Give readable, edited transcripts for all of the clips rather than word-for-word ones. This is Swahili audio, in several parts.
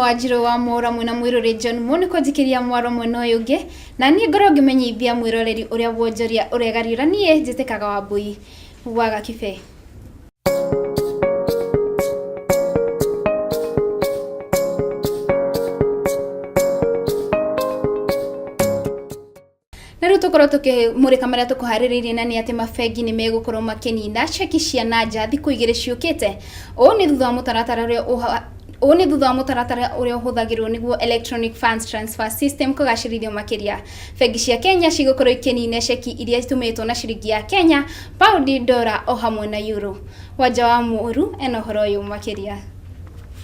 Wanjiru wa Mora mwina mwirore John Muni kujikiria mwaro mwena uyu ungi na nie ngoro ngimenyithia mwiroreri uria wonjoria uregariura nie njitikaga Wambui wa Gakibe. Naru tukoro tukimurika maria tukuhaririirie na ni ati mafengi ni megukorwo makinina cheki cia nanja thiku igiri ciukite. Ni thutha wa mutaratara uria uhuthagirwo niguo electronic funds transfer system kugacirithio makiria. Bengi cia Kenya cigukorwo ikinina cheki iria itumitwo na ciringi ya Kenya, paundi, dola o hamwe na euro. Wanja wa Muru ena uhoro uyu makiria.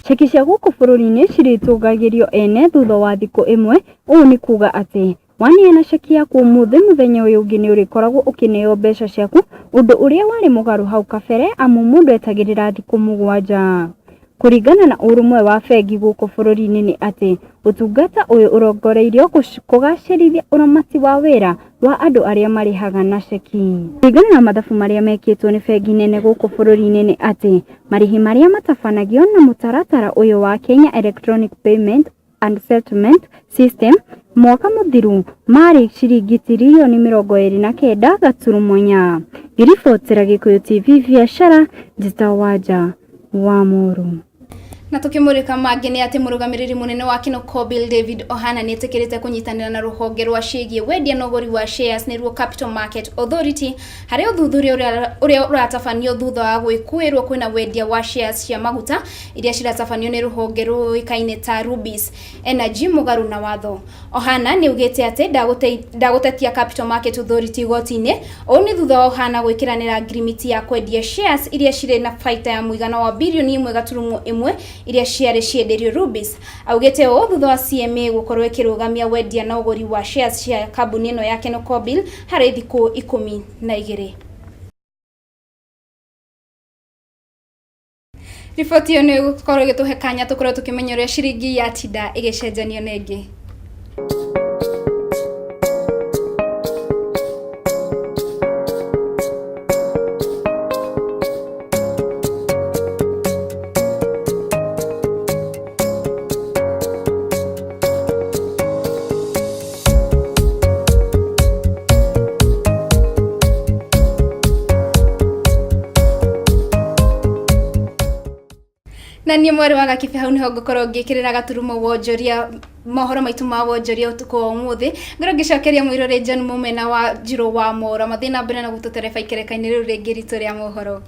Cheki cia guku bururi-ini ciritũgagĩrio ene thutha wa thikũ ĩmwe. Ũũ ni kuga ati waniena cheki yaku umuthi muthenya uyu ungi ni urikoragwo ukineo mbeca ciaku, undu uria wari mugaru hau kabere amu mundu etagirira thiku mugwanja. Kuringana na urumwe wa bengi guku bururi-ini ni ati utungata uyu urongoreirio kugacirithia uramati wa wira wa andu aria marihaga na cheki. Kuringana na mathabu maria mekitwo ni bengi nene guku bururi-ini ni ati marihi maria matabanagio na mutaratara uyu wa Kenya Electronic Payment and Settlement System mwaka muthiru mari ciringi tirilioni 29 gaturumo inya. Giribotera Gikuyu TV biashara Wanja wa Muru. Na tukimurika mangi ni ati murugamiriri munene wa Kinoko Bill David Ohana ni etikirite kunyitanira na ruhonge rwa cigie wendia na uguri wa shares niruo Capital Market Authority hari uthuthuria uria uratafanio thutha wa gwikuirwo kwina wendia wa shares cia maguta iria ciratafanio ni ruhonge ruikaine ta Rubis Energy mugaru na watho. Ohana ni ugite ati ndagutetia Capital Market Authority gotine. Ni thutha wa Ohana gwikiranira agreement ya kwendia shares iria cire na faida ya muigana wa bilioni 1.1 iria ciare cienderio Rubis. Augete thutha wa CMA gukorwo ikirugamia wendia na uguri wa shares cia kambuni ino ya Kinoko Bill hari thiku 12. Riboti iyo ni gukorwo gituhe kanya tukorwo tukimenya uria ciringi ya tinda igicenjanio na ingi. Na nie mwari wa Gakibe hau niho ngukorwo ngikirira gaturumo wonjoria mohoro maitu ma wonjoria utuko wa umuthi. Ngoro ngicokeria mwirore John Mumena wa Wanjiru wa Mora mathina mbere na gututereba ikereka-ini riu ringi ritu ria mohoro.